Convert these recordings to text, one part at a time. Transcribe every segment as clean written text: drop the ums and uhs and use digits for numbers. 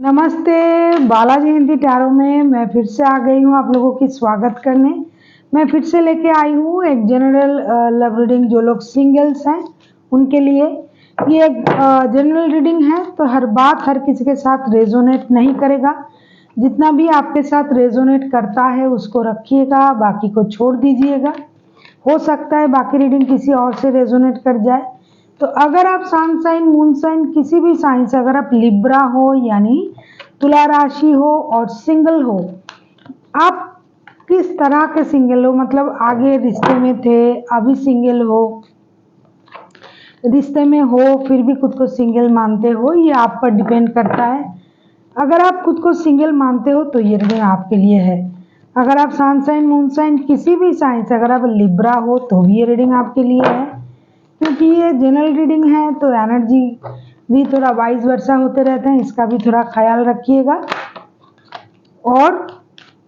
नमस्ते। बालाजी हिंदी टैरो में मैं फिर से आ गई हूँ आप लोगों की स्वागत करने। मैं फिर से लेके आई हूँ एक जनरल लव रीडिंग। जो लोग सिंगल्स हैं उनके लिए ये एक जनरल रीडिंग है, तो हर बात हर किसी के साथ रेजोनेट नहीं करेगा। जितना भी आपके साथ रेजोनेट करता है उसको रखिएगा, बाकी को छोड़ दीजिएगा। हो सकता है बाकी रीडिंग किसी और से रेजोनेट कर जाए। तो अगर आप सन साइन, मून साइन, किसी भी साइन से, अगर आप लिब्रा हो यानी तुला राशि हो और सिंगल हो, आप किस तरह के सिंगल हो, मतलब आगे रिश्ते में थे अभी सिंगल हो, रिश्ते में हो फिर भी खुद को सिंगल मानते हो, ये आप पर डिपेंड करता है। अगर आप खुद को सिंगल मानते हो तो ये रीडिंग आपके लिए है। अगर आप सन साइन, मून साइन, किसी भी साइन से अगर आप लिब्रा हो तो भी ये रीडिंग आपके लिए है, क्योंकि ये जनरल रीडिंग है तो एनर्जी भी थोड़ा वाइस वर्सा होते रहते हैं, इसका भी थोड़ा ख्याल रखिएगा। और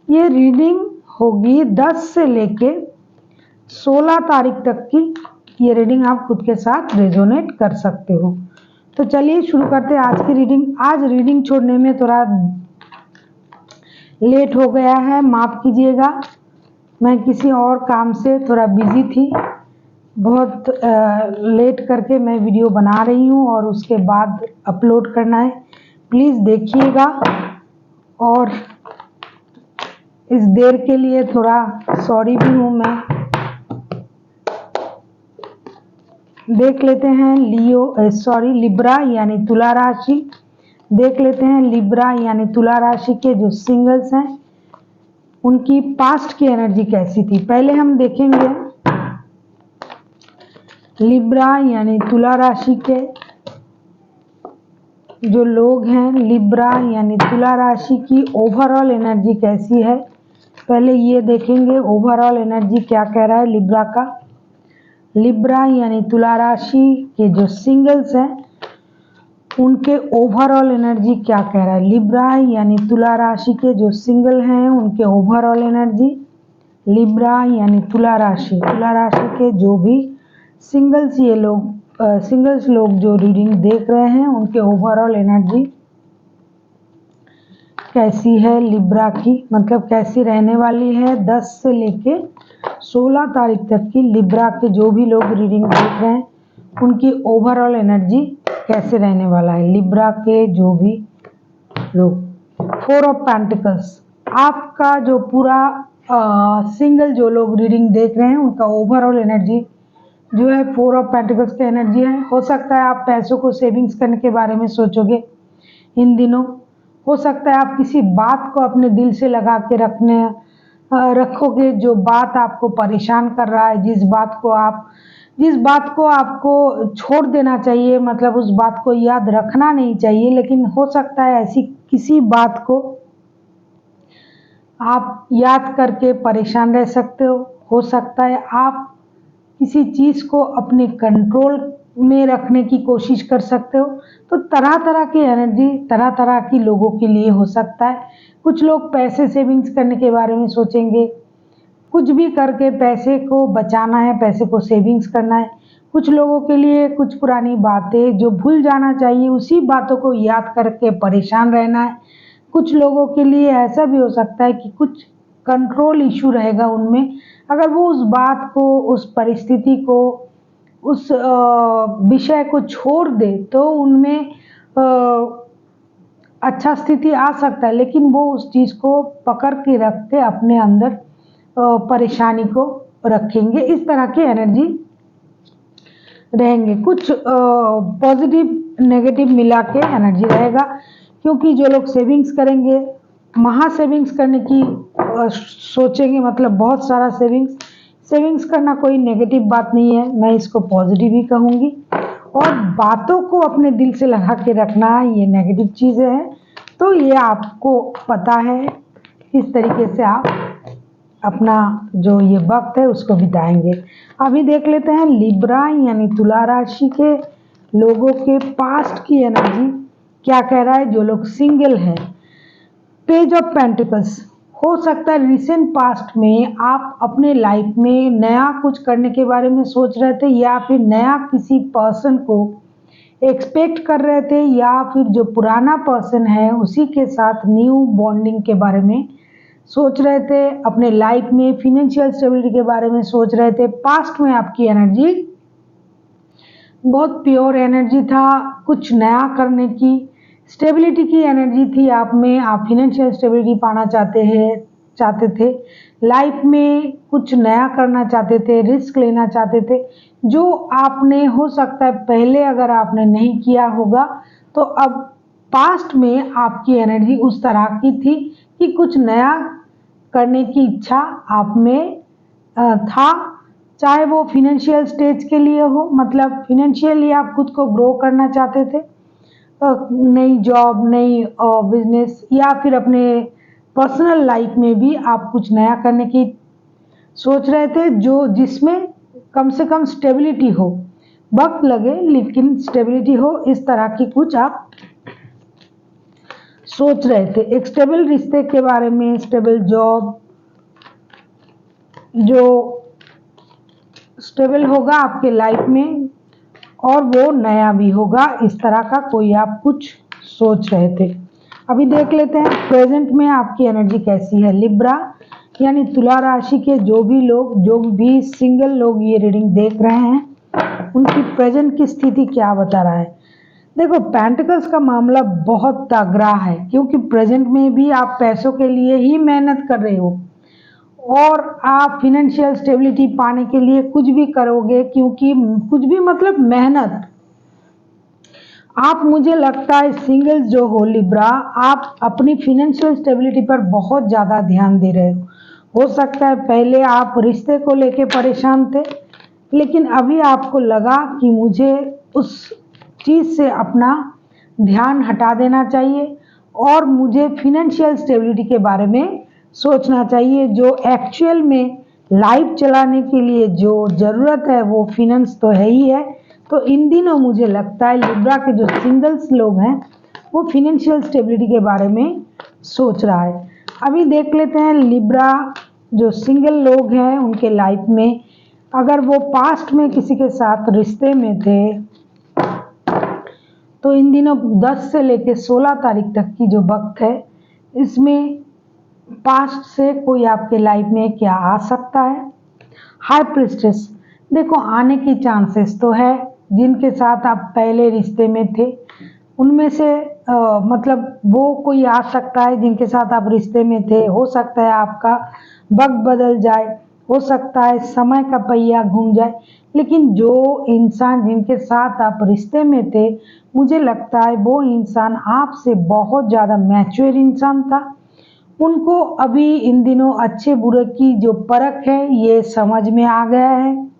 ये रीडिंग होगी 10 से लेके 16 तारीख तक की। ये रीडिंग आप खुद के साथ रेजोनेट कर सकते हो। तो चलिए शुरू करते हैं आज की रीडिंग। आज रीडिंग छोड़ने में थोड़ा लेट हो गया है, माफ़ कीजिएगा। मैं किसी और काम से थोड़ा बिजी थी, बहुत लेट करके मैं वीडियो बना रही हूँ और उसके बाद अपलोड करना है। प्लीज़ देखिएगा और इस देर के लिए थोड़ा सॉरी भी हूँ मैं। देख लेते हैं लिब्रा यानी तुला राशि। देख लेते हैं लिब्रा यानी तुला राशि के जो सिंगल्स हैं उनकी पास्ट की एनर्जी कैसी थी। पहले हम देखेंगे लिब्रा यानी तुला राशि के जो लोग हैं, लिब्रा यानी तुला राशि की ओवरऑल एनर्जी कैसी है। पहले ये देखेंगे ओवरऑल एनर्जी क्या कह रहा है लिब्रा का। लिब्रा यानी तुला राशि के जो सिंगल्स हैं उनके ओवरऑल एनर्जी क्या कह रहा है। लिब्रा यानी तुला राशि के जो सिंगल हैं उनके ओवरऑल एनर्जी। लिब्रा यानी तुला राशि के जो भी सिंगल्स लोग जो रीडिंग देख रहे हैं उनके ओवरऑल एनर्जी कैसी है लिब्रा की, मतलब कैसी रहने वाली है 10 से लेके 16 तारीख तक की। लिब्रा के जो भी लोग रीडिंग देख रहे हैं उनकी ओवरऑल एनर्जी कैसे रहने वाला है। लिब्रा के जो भी लोग 4 ऑफ पेंटिकल्स, आपका जो पूरा सिंगल जो लोग रीडिंग देख रहे हैं उनका ओवरऑल एनर्जी जो है 4 ऑफ पेंटिकल्स की एनर्जी है। हो सकता है आप पैसों को सेविंग्स करने के बारे में सोचोगे इन दिनों। हो सकता है आप किसी बात को अपने दिल से लगा के रखोगे, जो बात आपको परेशान कर रहा है, जिस बात को आपको छोड़ देना चाहिए, मतलब उस बात को याद रखना नहीं चाहिए, लेकिन हो सकता है ऐसी किसी बात को आप याद करके परेशान रह सकते हो। हो सकता है आप किसी चीज़ को अपने कंट्रोल में रखने की कोशिश कर सकते हो। तो तरह तरह की एनर्जी तरह तरह की लोगों के लिए हो सकता है। कुछ लोग पैसे सेविंग्स करने के बारे में सोचेंगे, कुछ भी करके पैसे को बचाना है, पैसे को सेविंग्स करना है। कुछ लोगों के लिए कुछ पुरानी बातें जो भूल जाना चाहिए उसी बातों को याद करके परेशान रहना है। कुछ लोगों के लिए ऐसा भी हो सकता है कि कुछ कंट्रोल इशू रहेगा उनमें, अगर वो उस बात को, उस परिस्थिति को, उस विषय को छोड़ दे तो उनमें अच्छा स्थिति आ सकता है, लेकिन वो उस चीज़ को पकड़ के रख के अपने अंदर परेशानी को रखेंगे। इस तरह की एनर्जी रहेंगे। कुछ पॉजिटिव नेगेटिव मिला के एनर्जी रहेगा, क्योंकि जो लोग सेविंग्स करेंगे, महा सेविंग्स करने की सोचेंगे, मतलब बहुत सारा सेविंग्स करना कोई नेगेटिव बात नहीं है, मैं इसको पॉजिटिव ही कहूँगी। और बातों को अपने दिल से लगा के रखना ये नेगेटिव चीज़ें हैं। तो ये आपको पता है किस तरीके से आप अपना जो ये वक्त है उसको बिताएंगे। अभी देख लेते हैं लिब्रा यानी तुला राशि के लोगों के पास्ट की एनर्जी क्या कह रहा है। जो लोग सिंगल हैं, पेज ऑफ पेंटिकल्स, हो सकता है रिसेंट पास्ट में आप अपने लाइफ में नया कुछ करने के बारे में सोच रहे थे, या फिर नया किसी पर्सन को एक्सपेक्ट कर रहे थे, या फिर जो पुराना पर्सन है उसी के साथ न्यू बॉन्डिंग के बारे में सोच रहे थे, अपने लाइफ में फिनेंशियल स्टेबिलिटी के बारे में सोच रहे थे। पास्ट में आपकी एनर्जी बहुत प्योर एनर्जी था, कुछ नया करने की, स्टेबिलिटी की एनर्जी थी आप में। आप फिनेंशियल स्टेबिलिटी पाना चाहते थे, लाइफ में कुछ नया करना चाहते थे, रिस्क लेना चाहते थे, जो आपने हो सकता है पहले अगर आपने नहीं किया होगा, तो अब पास्ट में आपकी एनर्जी उस तरह की थी कि कुछ नया करने की इच्छा आप में था, चाहे वो फिनेंशियल स्टेज के लिए हो, मतलब फिनेंशियली आप खुद को ग्रो करना चाहते थे, नई जॉब, नई बिजनेस, या फिर अपने पर्सनल लाइफ में भी आप कुछ नया करने की सोच रहे थे, जो जिसमें कम से कम स्टेबिलिटी हो, वक्त लगे लेकिन स्टेबिलिटी हो, इस तरह की कुछ आप सोच रहे थे। एक स्टेबल रिश्ते के बारे में, स्टेबल जॉब जो स्टेबल होगा आपके लाइफ में और वो नया भी होगा, इस तरह का कोई आप कुछ सोच रहे थे। अभी देख लेते हैं प्रेजेंट में आपकी एनर्जी कैसी है। लिब्रा यानी तुला राशि के जो भी सिंगल लोग ये रीडिंग देख रहे हैं, उनकी प्रेजेंट की स्थिति क्या बता रहा है। देखो, पेंटिकल्स का मामला बहुत तगड़ा है, क्योंकि प्रेजेंट में भी आप पैसों के लिए ही मेहनत कर रहे हो और आप फिनेंशियल स्टेबिलिटी पाने के लिए कुछ भी करोगे, क्योंकि कुछ भी मतलब मेहनत। आप, मुझे लगता है सिंगल्स जो हो लिब्रा, आप अपनी फिनेंशियल स्टेबिलिटी पर बहुत ज़्यादा ध्यान दे रहे हो सकता है पहले आप रिश्ते को लेके परेशान थे, लेकिन अभी आपको लगा कि मुझे उस चीज़ से अपना ध्यान हटा देना चाहिए और मुझे फिनेंशियल स्टेबिलिटी के बारे में सोचना चाहिए। जो एक्चुअल में लाइफ चलाने के लिए जो ज़रूरत है वो फिनेंस तो है ही है। तो इन दिनों मुझे लगता है लिब्रा के जो सिंगल्स लोग हैं वो फिनेंशियल स्टेबिलिटी के बारे में सोच रहा है। अभी देख लेते हैं लिब्रा जो सिंगल लोग हैं उनके लाइफ में, अगर वो पास्ट में किसी के साथ रिश्ते में थे, तो इन दिनों 10 से लेकर 16 तारीख तक की जो वक्त है, इसमें पास्ट से कोई आपके लाइफ में क्या आ सकता है। हाई प्रिस्टेस, देखो आने की चांसेस तो है। जिनके साथ आप पहले रिश्ते में थे उनमें से मतलब वो कोई आ सकता है जिनके साथ आप रिश्ते में थे। हो सकता है आपका वक्त बदल जाए, हो सकता है समय का पहिया घूम जाए, लेकिन जो इंसान जिनके साथ आप रिश्ते में थे, मुझे लगता है वो इंसान आपसे बहुत ज़्यादा मैच्योर इंसान था। उनको अभी इन दिनों अच्छे बुरे की जो परख है ये समझ में आ गया है।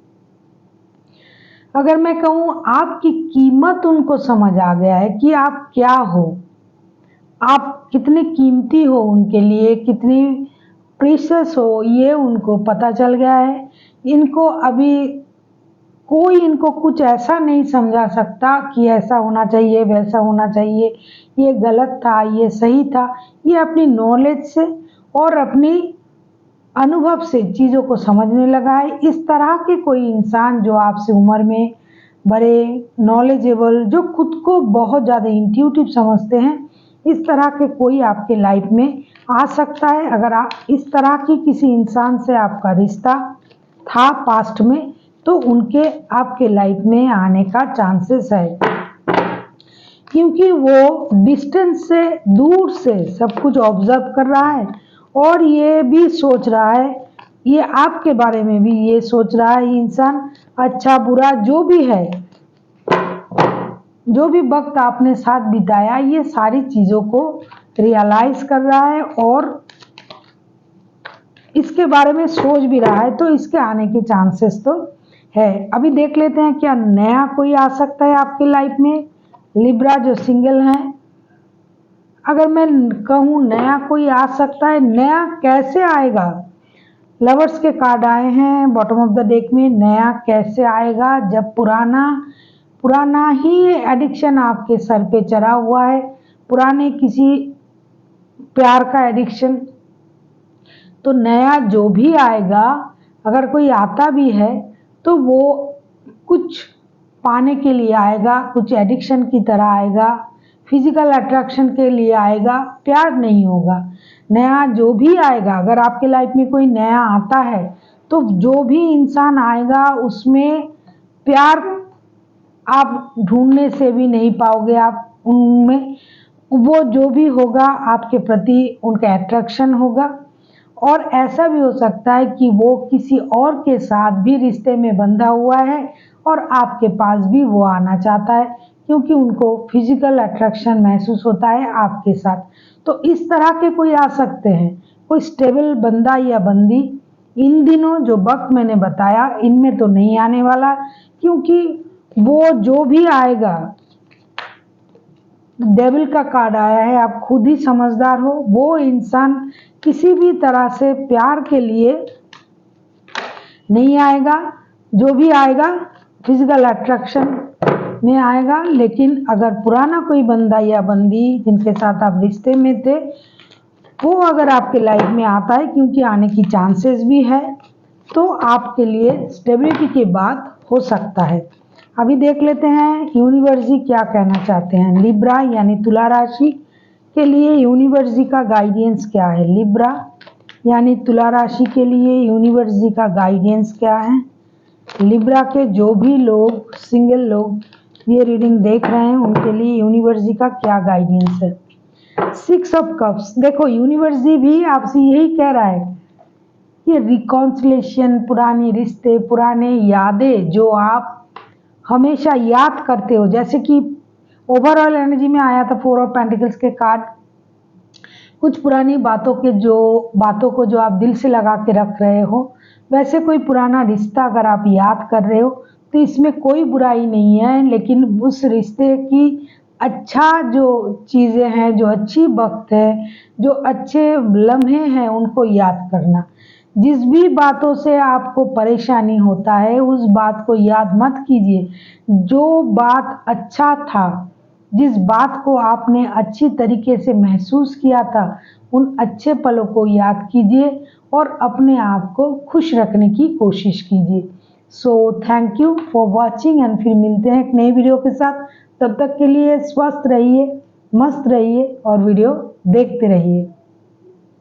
अगर मैं कहूँ आपकी कीमत उनको समझ आ गया है कि आप क्या हो, आप कितने कीमती हो उनके लिए, कितनी प्रीशियस हो, ये उनको पता चल गया है। इनको अभी कोई इनको कुछ ऐसा नहीं समझा सकता कि ऐसा होना चाहिए, वैसा होना चाहिए, ये गलत था, ये सही था। ये अपनी नॉलेज से और अपनी अनुभव से चीज़ों को समझने लगा है। इस तरह के कोई इंसान जो आपसे उम्र में बड़े, नॉलेजेबल, जो खुद को बहुत ज़्यादा इंट्यूटिव समझते हैं, इस तरह के कोई आपके लाइफ में आ सकता है। अगर आप इस तरह की किसी इंसान से आपका रिश्ता था पास्ट में, तो उनके आपके लाइफ में आने का चांसेस है, क्योंकि वो डिस्टेंस से, दूर से सब कुछ ऑब्जर्व कर रहा है और ये भी सोच रहा है, ये आपके बारे में भी ये सोच रहा है इंसान, अच्छा बुरा जो भी है, जो भी वक्त आपने साथ बिताया, ये सारी चीज़ों को रियलाइज कर रहा है और इसके बारे में सोच भी रहा है। तो इसके आने के चांसेस तो है। अभी देख लेते हैं क्या नया कोई आ सकता है आपकी लाइफ में। लिब्रा जो सिंगल हैं, अगर मैं कहूँ नया कोई आ सकता है, नया कैसे आएगा। लवर्स के कार्ड आए हैं बॉटम ऑफ द डेक में। नया कैसे आएगा जब पुराना ही एडिक्शन आपके सर पे चढ़ा हुआ है, पुराने किसी प्यार का एडिक्शन। तो नया जो भी आएगा, अगर कोई आता भी है तो वो कुछ पाने के लिए आएगा, कुछ एडिक्शन की तरह आएगा, फिजिकल अट्रैक्शन के लिए आएगा, प्यार नहीं होगा। नया जो भी आएगा, अगर आपके लाइफ में कोई नया आता है तो जो भी इंसान आएगा उसमें प्यार आप ढूंढने से भी नहीं पाओगे। आप उनमें वो जो भी होगा आपके प्रति उनका अट्रैक्शन होगा। और ऐसा भी हो सकता है कि वो किसी और के साथ भी रिश्ते में बंधा हुआ है और आपके पास भी वो आना चाहता है, क्योंकि उनको फिजिकल अट्रैक्शन महसूस होता है आपके साथ। तो इस तरह के कोई आ सकते हैं, कोई स्टेबल बंदा या बंदी इन दिनों जो वक्त मैंने बताया इनमें तो नहीं आने वाला, क्योंकि वो जो भी आएगा, डेविल का कार्ड आया है, आप खुद ही समझदार हो। वो इंसान किसी भी तरह से प्यार के लिए नहीं आएगा, जो भी आएगा फिजिकल अट्रैक्शन में आएगा। लेकिन अगर पुराना कोई बंदा या बंदी जिनके साथ आप रिश्ते में थे, वो अगर आपके लाइफ में आता है, क्योंकि आने की चांसेस भी है, तो आपके लिए स्टेबिलिटी के बाद हो सकता है। अभी देख लेते हैं यूनिवर्स जी क्या कहना चाहते हैं लिब्रा यानी तुला राशि के लिए। यूनिवर्स जी का गाइडेंस क्या है लिब्रा यानी तुला राशि के लिए? यूनिवर्स जी का गाइडेंस क्या है लिब्रा के जो भी लोग सिंगल लोग ये रीडिंग देख रहे हैं उनके लिए यूनिवर्स जी का क्या गाइडेंस है? 6 ऑफ कप्स। देखो यूनिवर्स जी भी आपसे यही कह रहा है कि रिकॉन्सिलेशन, पुराने रिश्ते, पुराने यादें जो आप हमेशा याद करते हो, जैसे कि ओवरऑल एनर्जी में आया था 4 ऑफ पेंटिकल्स के कार्ड, कुछ पुरानी बातों को जो आप दिल से लगा के रख रहे हो, वैसे कोई पुराना रिश्ता अगर आप याद कर रहे हो तो इसमें कोई बुराई नहीं है। लेकिन उस रिश्ते की अच्छा जो चीज़ें हैं, जो अच्छी वक्त है, जो अच्छे लम्हे हैं, उनको याद करना। जिस भी बातों से आपको परेशानी होता है उस बात को याद मत कीजिए। जो बात अच्छा था, जिस बात को आपने अच्छी तरीके से महसूस किया था, उन अच्छे पलों को याद कीजिए और अपने आप को खुश रखने की कोशिश कीजिए। So thank you for watching and फिर मिलते हैं एक नई वीडियो के साथ। तब तक के लिए स्वस्थ रहिए, मस्त रहिए और वीडियो देखते रहिए।